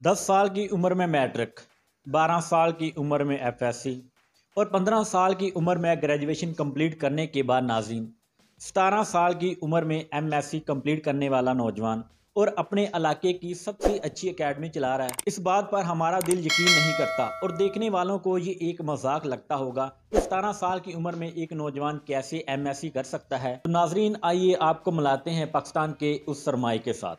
10 साल की उम्र में मैट्रिक, 12 साल की उम्र में एफएससी और 15 साल की उम्र में ग्रेजुएशन कंप्लीट करने के बाद नाज़रीन, 17 साल की उम्र में एमएससी कंप्लीट करने वाला नौजवान और अपने इलाके की सबसे अच्छी एकेडमी चला रहा है। इस बात पर हमारा दिल यकीन नहीं करता और देखने वालों को ये एक मजाक लगता होगा कि 17 साल की उम्र में एक नौजवान कैसे एमएससी कर सकता है। तो नाजरीन, आइए आपको मिलाते हैं पाकिस्तान के उस सरमाए के साथ।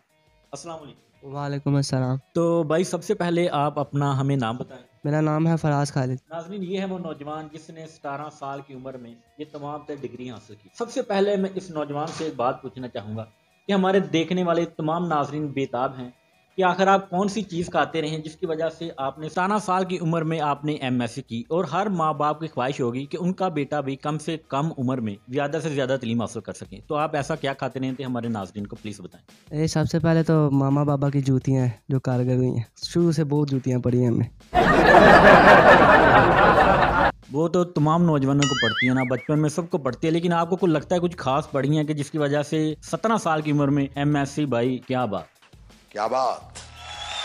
अस्सलाम वालेकुम। वालेकुम अस्सलाम। तो भाई, सबसे पहले आप अपना हमें नाम बताएं। मेरा नाम है फराज खालिद। नाजरीन, ये है वो नौजवान जिसने 17 साल की उम्र में ये तमाम डिग्री हासिल की। सबसे पहले मैं इस नौजवान से एक बात पूछना चाहूँगा कि हमारे देखने वाले तमाम नाजरीन बेताब हैं कि आखिर आप कौन सी चीज़ खाते रहे जिसकी वजह से आपने 17 साल की उम्र में आपने एमएससी की, और हर माँ बाप की ख्वाहिश होगी कि उनका बेटा भी कम से कम उम्र में ज़्यादा से ज़्यादा तालीम हासिल कर सकें। तो आप ऐसा क्या खाते रहे थे, हमारे नाजरीन को प्लीज़ बताएं। ये सबसे पहले तो मामा बाबा की जूतियाँ हैं जो कारगर हुई हैं। शुरू से बहुत जूतियाँ पड़ी हैं हमें। वो तो तमाम नौजवानों को पड़ती है ना, बचपन में सबको पड़ती है, लेकिन आपको कुछ लगता है कुछ खास पड़ी है कि जिसकी वजह से 17 साल की उम्र में एमएससी? भाई क्या बात, क्या बात,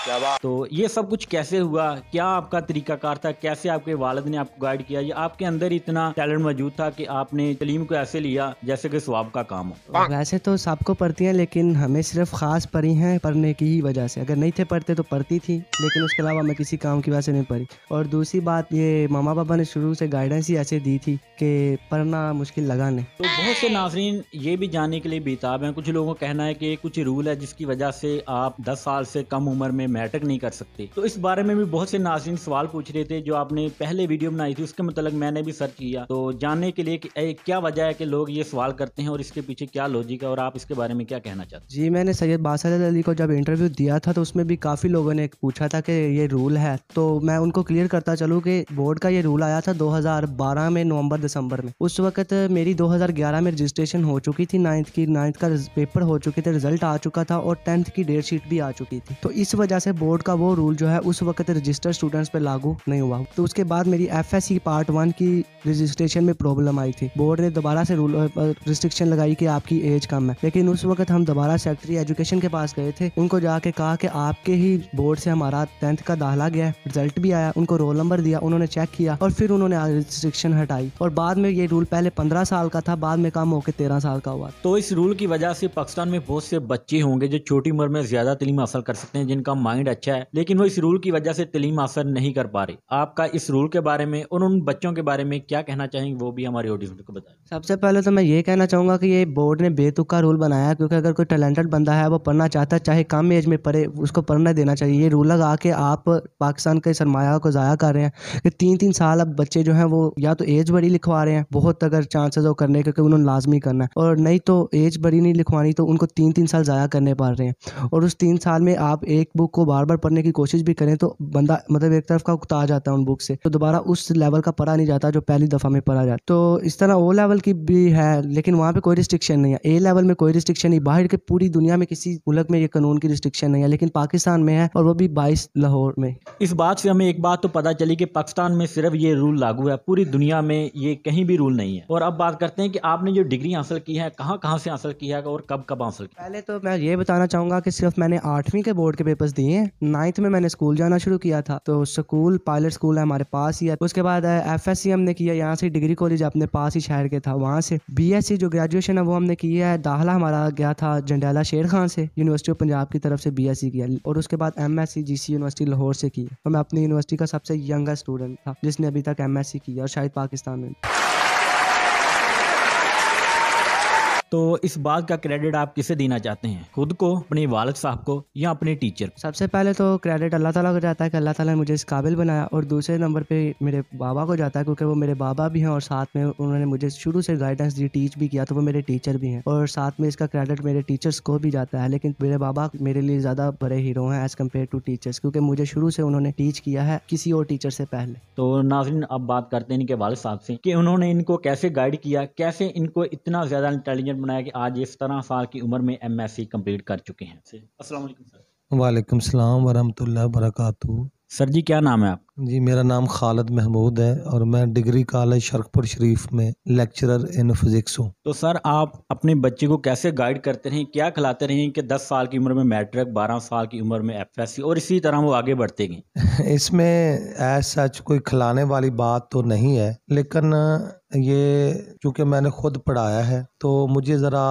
क्या बात। तो ये सब कुछ कैसे हुआ? क्या आपका तरीकाकार था? कैसे आपके वालिद ने आपको गाइड किया? या आपके अंदर इतना टैलेंट मौजूद था कि आपने तालीम को ऐसे लिया जैसे कि स्वाब का काम हो? वैसे तो सबको पढ़ती हैं, लेकिन हमें सिर्फ खास पढ़ी हैं पढ़ने की ही वजह से। अगर नहीं थे पढ़ते तो पढ़ती थी, लेकिन उसके अलावा मैं किसी काम की वजह से नहीं पढ़ी। और दूसरी बात, ये मामा पापा ने शुरू से गाइडेंस ही ऐसे दी थी कि पढ़ना मुश्किल लगा नहीं। तो बहुत से नाजरीन ये भी जानने के लिए बेताब हैं, कुछ लोगों का कहना है कि कुछ रूल है जिसकी वजह से आप 10 साल से कम उम्र में मैट्रिक नहीं कर सकते। तो इस बारे में भी बहुत से नाज़रीन सवाल पूछ रहे थे। जो आपने पहले वीडियो बनाई थी उसके मतलब मैंने भी सर्च किया, तो जानने के लिए कि क्या वजह है कि लोग ये सवाल करते हैं और इसके पीछे क्या लॉजिक है, और आप इसके बारे में क्या कहना चाहते हैं? जी, मैंने सैयद बासर अली को जब इंटरव्यू दिया था तो उसमें भी काफ़ी लोगों ने पूछा था कि ये रूल है, तो मैं उनको क्लियर करता चलूँ कि बोर्ड का ये रूल आया था 2012 में नवंबर दिसंबर में। उस वक्त मेरी 2011 में रजिस्ट्रेशन हो चुकी थी, 9th का पेपर हो चुके थे, रिजल्ट आ चुका था और 10th की डेट शीट भी आ चुकी थी। तो इस वजह से बोर्ड का वो रूल जो है उस वक्त रजिस्टर्ड स्टूडेंट्स पे लागू नहीं हुआ। तो उसके बाद मेरी एफएससी पार्ट 1 की रजिस्ट्रेशन में प्रॉब्लम आई थी। बोर्ड ने दोबारा से रूल रिस्ट्रिक्शन लगाई कि आपकी एज कम है, लेकिन उस वक्त हम दोबारा सेक्रेटरी एजुकेशन के पास गए थे। उनको जाके कहा कि आपके ही बोर्ड से हमारा 10th का दाखिला गया है, रिजल्ट भी आया। उनको रोल नंबर दिया, उन्होंने चेक किया और फिर उन्होंने रिस्ट्रिक्शन हटाई। और बाद में ये रूल पहले 15 साल का था, बाद में कम होकर 13 साल का हुआ। तो इस रूल की वजह से पाकिस्तान में बहुत से बच्चे होंगे जो छोटी उम्र में ज्यादा तालीम हासिल कर सकते हैं, जिनका माइंड अच्छा है, लेकिन वो इस रूल की वजह से तालीम हासिल नहीं कर पा रहे। आपका इस रूल के बारे में और उन बच्चों के बारे में क्या कहना चाहेंगे, वो भी हमारे ऑडियंस को बताएं। सबसे पहले तो मैं ये कहना चाहूँगा कि ये बोर्ड ने बेतुका रूल बनाया, क्योंकि अगर कोई टैलेंटेड बंदा है, वो पढ़ना चाहता है, चाहे कम एज में पढ़े, उसको पढ़ना देना चाहिए। ये रूल लगा के आप पाकिस्तान के सरमाया को ज़ाया कर रहे हैं कि 3-3 साल अब बच्चे जो हैं वो या तो एज बड़ी लिखवा रहे हैं, बहुत अगर चांसेस हो करने के, उन्होंने लाजमी करना है, और नहीं तो एज बड़ी नहीं लिखवानी तो उनको 3-3 साल ज़ाया करने पड़ रहे हैं। और उस 3 साल में आप एक बुक को बार बार पढ़ने की कोशिश भी करें तो बंदा मतलब एक तरफ का उकता जाता है उन बुक से, तो दोबारा उस लेवल का पढ़ा नहीं जाता जो पहली दफ़ा में पढ़ा जाता। तो इस तरह ओ लेवल की भी है, लेकिन वहाँ पे कोई रिस्ट्रिक्शन नहीं है। ए लेवल में कोई रिस्ट्रिक्शन नहीं, बाहर के पूरी दुनिया में किसी मुल्क में ये कानून की रिस्ट्रिक्शन नहीं है, लेकिन पाकिस्तान में है, और वो भी 22 लाहौर में। इस बात से हमें एक बात तो पता चली कि पाकिस्तान में सिर्फ ये रूल लागू है, पूरी दुनिया में ये कहीं भी रूल नहीं है। और अब बात करते हैं कि आपने जो डिग्री हासिल की है कहाँ कहाँ से हासिल की है और कब कब हासिल की? पहले तो मैं ये बताना चाहूँगा कि सिर्फ मैंने 8वीं के बोर्ड के पेपर्स दिए हैं। 9th में मैंने स्कूल जाना शुरू किया था, तो स्कूल पायलट स्कूल है हमारे पास ही है। उसके बाद एफएससी हमने किया यहाँ से, डिग्री कॉलेज अपने पास ही शहर के था, वहाँ से। बीएससी जो ग्रेजुएशन है वो हमने किया है, दाखिला हमारा गया था जंडयाला शेर खान से, यूनिवर्सिटी ऑफ पंजाब की तरफ से बीएससी किया। और उसके बाद एमएससी जीसी यूनिवर्सिटी लाहौर से की। और मैं अपनी यूनिवर्सिटी का सबसे यंगर स्टूडेंट था जिसने अभी तक एमएससी किया, और शायद पाकिस्तान में। तो इस बात का क्रेडिट आप किसे देना चाहते हैं, खुद को, अपने वालिद साहब को, या अपने टीचर को? सबसे पहले तो क्रेडिट अल्लाह ताला को जाता है कि अल्लाह ताला ने मुझे इस काबिल बनाया, और दूसरे नंबर पे मेरे बाबा को जाता है, क्योंकि वो मेरे बाबा भी हैं और साथ में उन्होंने मुझे शुरू से गाइडेंस दी, टीच भी किया, तो वो मेरे टीचर भी हैं। और साथ में इसका क्रेडिट मेरे टीचर्स को भी जाता है, लेकिन मेरे बाबा मेरे लिए ज़्यादा बड़े हीरो हैं एज़ कम्पेयर टू टीचर्स, क्योंकि मुझे शुरू से उन्होंने टीच किया है किसी और टीचर से पहले। तो नाज़रीन, अब बात करते हैं इनके वालिद साहब से कि उन्होंने इनको कैसे गाइड किया, कैसे इनको इतना ज़्यादा इंटेलिजेंट बनाया कि आज ये 17 साल की उम्र में एमएससी कंप्लीट कर चुके हैं। अस्सलाम वालेकुम सर। वालेकुम सलाम वरहमतुल्लाहि वबरकातुहू। सर जी क्या नाम है आप? जी, मेरा नाम खालिद महमूद है और मैं डिग्री कॉलेज शरकपुर शरीफ में लेक्चरर इन फिज़िक्स हूँ। तो सर आप अपने बच्चे को कैसे गाइड करते रहे, क्या खिलाते रहे कि 10 साल की उम्र में मैट्रिक, 12 साल की उम्र में एफएससी और इसी तरह वो आगे बढ़ते गए? इसमें एज सच कोई खिलाने वाली बात तो नहीं है, लेकिन ये चूँकि मैंने खुद पढ़ाया है तो मुझे ज़रा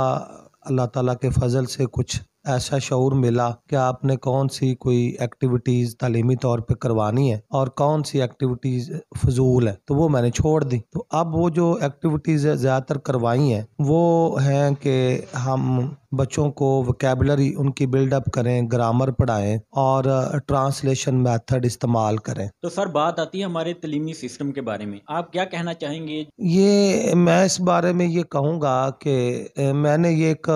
अल्लाह ताला के फजल से कुछ ऐसा शऊर मिला कि आपने कौन सी कोई एक्टिविटीज़ तालीमी तौर पे करवानी है और कौन सी एक्टिविटीज़ फजूल है, तो वो मैंने छोड़ दी। तो अब वो जो एक्टिविटीज़ ज़्यादातर करवाई हैं वो हैं कि हम बच्चों को वोकैबुलरी उनकी बिल्डअप करें, ग्रामर पढ़ाएं और ट्रांसलेशन मेथड इस्तेमाल करें। तो सर बात आती है हमारे तलीमी सिस्टम के बारे में, आप क्या कहना चाहेंगे? ये मैं इस बारे में ये कहूँगा कि मैंने ये एक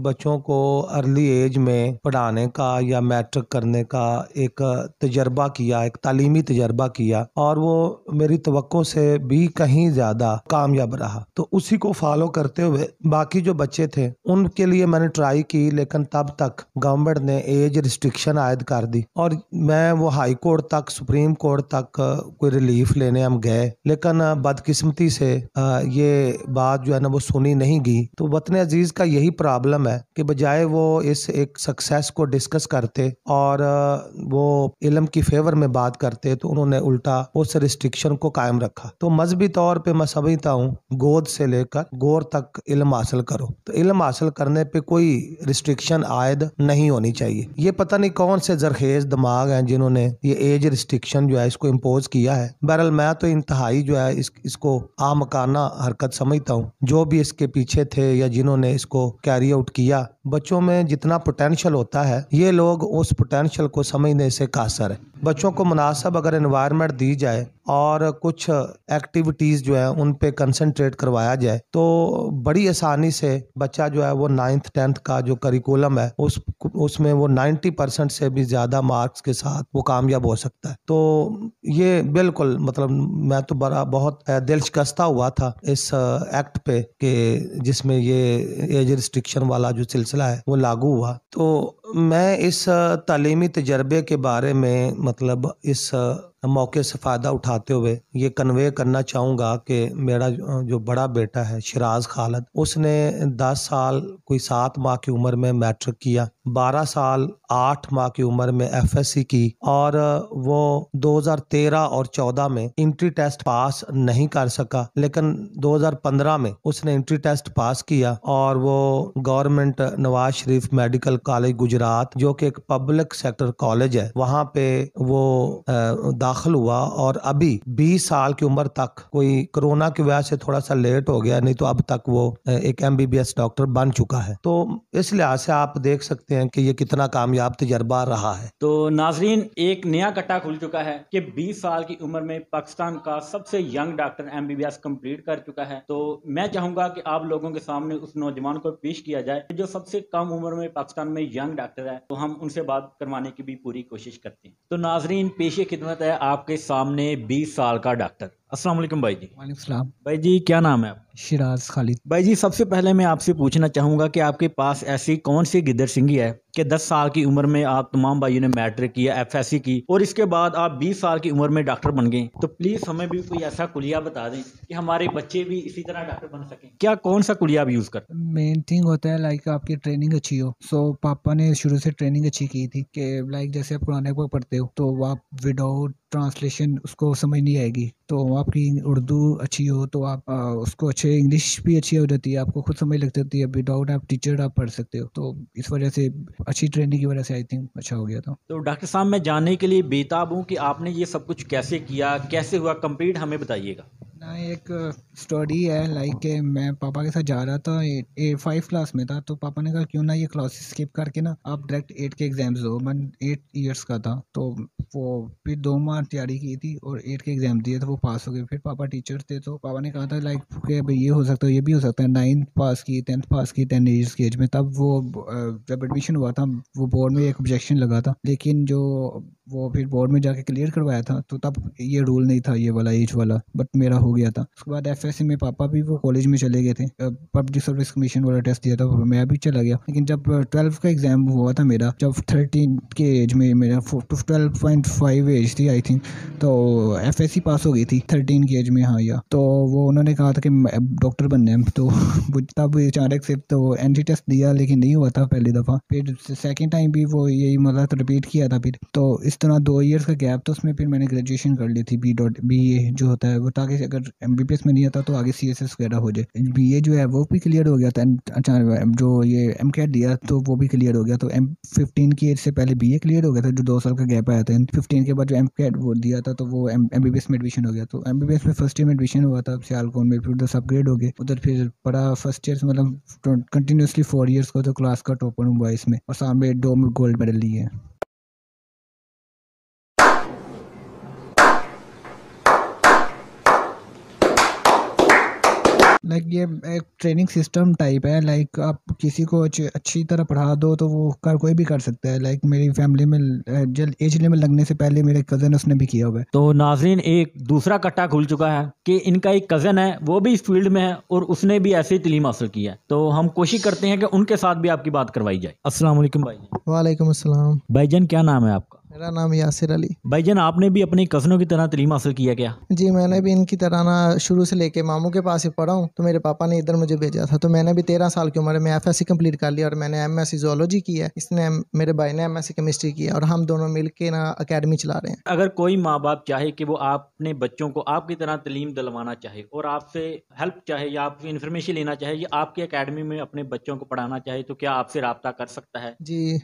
बच्चों को अर्ली एज में पढ़ाने का या मैट्रिक करने का एक तजर्बा किया, एक तालीमी तजर्बा किया और वो मेरी तवक्को से भी कहीं ज़्यादा कामयाब रहा। तो उसी को फॉलो करते हुए बाकी जो बच्चे थे उनके लिए मैंने ट्राई की, लेकिन तब तक गवर्नमेंट ने एज रिस्ट्रिक्शन आयद कर दी और मैं वो हाई कोर्ट तक, सुप्रीम कोर्ट तक कोई रिलीफ लेने हम गए, लेकिन बदकिस्मती से ये बात जो है ना वो सुनी नहीं गई। तो वतन अजीज का यही प्रॉब्लम है कि बजाय वो इस एक सक्सेस को डिस्कस करते और वो इल्म की फेवर में बात करते, तो उन्होंने उल्टा उस रिस्ट्रिक्शन को कायम रखा। तो मजहबी तौर पे मैं समझता हूँ गोद से लेकर गोर तक इल्म हासिल करो, तो इल्म हासिल करने पे कोई रिस्ट्रिक्शन आयद नहीं होनी चाहिए। ये पता नहीं कौन से जरखेज दिमाग हैं जिन्होंने ये एज रिस्ट्रिक्शन जो है इसको इम्पोज किया है। बहरहाल मैं तो इंतहाई जो है इसको आमकाना हरकत समझता हूँ। जो भी इसके पीछे थे या जिन्होंने इसको कैरी आउट किया, बच्चों में जितना पोटेंशियल होता है ये लोग उस पोटेंशियल को समझने से कासर है। बच्चों को मुनासिब अगर एनवायरनमेंट दी जाए और कुछ एक्टिविटीज़ जो है उन पे कंसंट्रेट करवाया जाए तो बड़ी आसानी से बच्चा जो है वो 9th 10th का जो करिकुलम है उसमें वो 90% से भी ज़्यादा मार्क्स के साथ वो कामयाब हो सकता है। तो ये बिल्कुल मतलब मैं तो बहुत दिल शिकस्ता हुआ था इस एक्ट पे कि जिसमें ये एज रिस्ट्रिक्शन वाला जो सिलसिला है वो लागू हुआ। तो मैं इस तालीमी तजर्बे के बारे में मतलब इस मौके से फ़ायदा उठाते हुए ये कन्वे करना चाहूँगा कि मेरा जो बड़ा बेटा है शिराज खालिद, उसने 10 साल कोई 7 माह की उम्र में मैट्रिक किया, 12 साल 8 माह की उम्र में एफएससी की और वो 2013 और 14 में इंट्री टेस्ट पास नहीं कर सका, लेकिन 2015 में उसने इंट्री टेस्ट पास किया और वो government Nawaz Sharif medical college Gujarat जो कि एक पब्लिक सेक्टर कॉलेज है वहाँ पे वो दाखिल हुआ और अभी 20 साल की उम्र तक, कोई कोरोना की वजह से थोड़ा सा लेट हो गया, नहीं तो अब तक वो एक MBBS डॉक्टर बन चुका है। तो इस लिहाज से आप देख सकते हैं कि ये कितना कामयाब तजर्बा रहा है। तो नाजरीन एक नया कट्टा खुल चुका है कि 20 साल की उम्र में पाकिस्तान का सबसे यंग डॉक्टर MBBS कंप्लीट कर चुका है। तो मैं चाहूंगा कि आप लोगों के सामने उस नौजवान को पेश किया जाए जो सबसे कम उम्र में पाकिस्तान में यंग डॉक्टर है, तो हम उनसे बात करवाने की भी पूरी कोशिश करते हैं। तो नाजरीन पेश खिदमत है आपके सामने 20 साल का डॉक्टर। अस्सलाम वालेकुम भाई जी। वालेकुम सलाम। भाई जी क्या नाम है आप? शिराज खालिद। भाई जी सबसे पहले मैं आपसे पूछना चाहूँगा कि आपके पास ऐसी कौन सी गिदर सिंगी है कि 10 साल की उम्र में आप तमाम भाइयों ने मैट्रिक किया, एफएससी की और इसके बाद आप 20 साल की उम्र में डॉक्टर बन गए। तो प्लीज़ हमें भी कोई ऐसा कुलिया बता दें कि हमारे बच्चे भी इसी तरह डॉक्टर बन सकें। क्या कौन सा कुलिया आप यूज़ करते हैं? मेन थिंग होता है लाइक आपकी ट्रेनिंग अच्छी हो। सो पापा ने शुरू से ट्रेनिंग अच्छी की थी कि लाइक जैसे आप कुरान पाक पढ़ते हो तो आप विदाउट ट्रांसलेशन उसको समझ नहीं आएगी, तो आपकी उर्दू अच्छी हो तो आप उसको अच्छे, इंग्लिश भी अच्छी हो जाती है, आपको खुद समझ लग सकती है, विदाउट आप टीचर आप पढ़ सकते हो। तो इस वजह से अच्छी ट्रेनिंग की वजह से आई थिंक अच्छा हो गया था। तो डॉक्टर साहब मैं जानने के लिए बेताब हूँ कि आपने ये सब कुछ कैसे किया, कैसे हुआ कंप्लीट, हमें बताइएगा ना। एक स्टोरी है लाइक मैं पापा के साथ जा रहा था, 5 क्लास में था, तो पापा ने कहा क्यों ना ये क्लासेस स्किप करके ना आप डायरेक्ट 8 के एग्जाम्स दो। मैं 8 ईयर्स का था तो वो फिर 2 माह तैयारी की थी और 8 के एग्जाम दिए तो वो पास हो गए। फिर पापा टीचर थे तो पापा ने कहा था लाइक कि भाई ये हो सकता है, ये भी हो सकता है। 9th पास की, 10th पास की 10 ईयर्स की एज में। तब वो जब एडमिशन हुआ था वो बोर्ड में एक ऑब्जेक्शन लगा था, लेकिन जो वो फिर बोर्ड में जाके क्लियर करवाया था, तो तब ये रूल नहीं था ये वाला एज वाला, बट मेरा हो गया था। उसके बाद एफएससी में पापा भी वो कॉलेज में चले गए थे, पब्लिक सर्विस कमीशन वाला टेस्ट दिया था, मैं भी चला गया। लेकिन जब 12 का एग्ज़ाम हुआ था मेरा, जब 13 के एज में, मेरा 12.5 एज थी आई थिंक, तो एफएससी पास हो गई थी 13 की एज में। हाँ या तो वो उन्होंने कहा था कि डॉक्टर बनना है, तो तब अचानक से तो एंट्री टेस्ट दिया, लेकिन नहीं हुआ था पहली दफ़ा। फिर सेकंड टाइम भी वो यही मतलब रिपीट किया था फिर, तो इस तरह 2 ईयर्स का गैप था उसमें। फिर मैंने ग्रेजुएशन कर ली थी BA जो होता है वो, ताकि अगर MBBS में नहीं आता तो आगे CSS वगैरह हो जाए। BA जो है वो भी क्लियर हो गया था। अच्छा, जो ये MCAT दिया तो वो भी क्लियर हो गया, तो 15 की एज से पहले BA क्लियर हो गया था, जो 2 साल का गैप आया था। 15 के बाद जो MCAT वो दिया था, तो वो MBBS में एडमिशन हो गया। तो MBBS में फर्स्ट ईयर में एडमिशन हुआ था सियालकोट में, फिर उधर से अपग्रेड हो गए उधर, फिर पढ़ा फर्स्ट ईयर मतलब कंटिन्यूसली 4 ईयर्स को, तो क्लास का टॉपर हुआ इसमें, और सामने 2 गोल्ड मेडल लिए हैं। लाइक ये एक ट्रेनिंग सिस्टम टाइप है। लाइक आप किसी को अच्छी तरह पढ़ा दो तो वो कोई भी कर सकता है। लाइक मेरी फैमिली में जब एज लिमिट लगने से पहले मेरे कज़न उसने भी किया हुआ है। तो नाज़रीन, एक दूसरा कट्टा खुल चुका है कि इनका एक कज़न है, वो भी इस फील्ड में है और उसने भी ऐसे ही तालीम हासिल की है। तो हम कोशिश करते हैं कि उनके साथ भी आपकी बात करवाई जाए। अस्सलाम वालेकुम भाईजान। वालेकुम अस्सलाम। भाईजान, क्या नाम है आपका? मेरा नाम यासिर अली। भाईजान, आपने भी अपने कज़नों की तरह तालीम हासिल किया क्या? जी, मैंने भी इनकी तरह ना शुरू से लेके मामू के पास ही पढ़ा हूँ। तो मेरे पापा ने इधर मुझे भेजा था, तो मैंने भी 13 साल की उम्र में FSC कंप्लीट कर लिया और मैंने MSc ज़ूलॉजी की है। इसने मेरे भाई ने MSc केमिस्ट्री की है और हम दोनों मिल के ना अकेडमी चला रहे हैं। अगर कोई माँ बाप चाहे कि वो अपने बच्चों को आपकी तरह तालीम दिलवाना चाहे और आपसे हेल्प चाहे या आपसे इन्फॉर्मेशन लेना चाहे या आपकी अकेडमी में अपने बच्चों को पढ़ाना चाहे, तो क्या आपसे रब्ता कर सकता है? जी,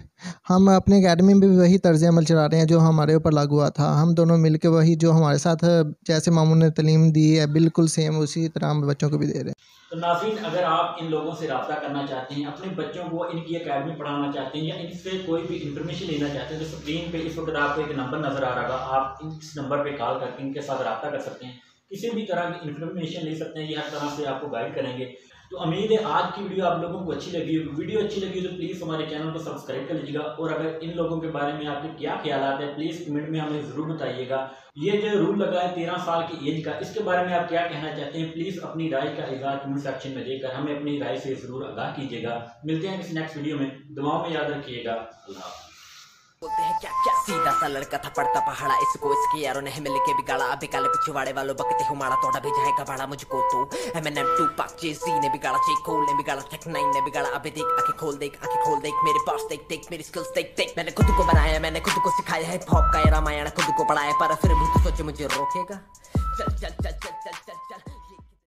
हम अपनी अकेडमी में भी वही तर्ज अमल चला रहे हैं जो हमारे ऊपर लागू हुआ था। हम दोनों मिलकर वही जो हमारे साथ जैसे मामू ने तालीम दी है बिल्कुल सेम उसी तरह हम बच्चों को भी दे रहे हैं। तो नाज़रीन, अगर आप इन लोगों से रब्ता करना चाहते हैं, अपने बच्चों को इनकी अकेडमी पढ़ाना चाहते हैं या इनसे कोई भी इन्फॉर्मेशन लेना चाहते हैं, तो स्क्रीन पे इस वक्त आपको एक नंबर नज़र आ रहा होगा, आप इस नंबर पे कॉल करके इनके साथ रब्ता कर सकते हैं, किसी भी तरह की इन्फॉर्मेशन ले सकते हैं। ये हर तरह से आपको गाइड करेंगे। तो उम्मीद है आज की वीडियो आप लोगों को अच्छी लगी हो। वीडियो अच्छी लगी तो प्लीज़ हमारे चैनल को सब्सक्राइब कर लीजिएगा, और अगर इन लोगों के बारे में आपके क्या ख्याल है प्लीज़ कमेंट में हमें ज़रूर बताइएगा। ये जो रूल लगा है 13 साल की एज का, इसके बारे में आप क्या कहना चाहते हैं? प्लीज़ अपनी राय का इज़हार कमेंट सेक्शन में देकर हमें अपनी राय से ज़रूर आगाह कीजिएगा। मिलते हैं किसी नेक्स्ट वीडियो में, दुआओं में याद रखिएगा। अल्लाह। बोलते हैं क्या क्या सीधा सा लड़का था पड़ता पहाड़ा, इसको इसके यारों ने मिल के बिगाड़ा। अभी काले पिछवाड़े वालों बकते हूँ मारा, तोड़ा भेजाएगा भाड़ा मुझको तो। Eminem, Tupac, Jay-Z ने बिगाड़ा, J. Cole ने बिगाड़ा, Tech 9 ने बिगाड़ा। अभी देख आंखें खोल देख, आंखें खोल देख, मेरे पास देख देख, मेरी स्किल्स देख देख। मैंने खुद को बनाया, मैंने खुद को सिखाया है, हिप हॉप का ये रामायण खुद को पढ़ाया, पर फिर भी तो सोचे मुझे रोकेगा। चल चल चल चल चल चल चल।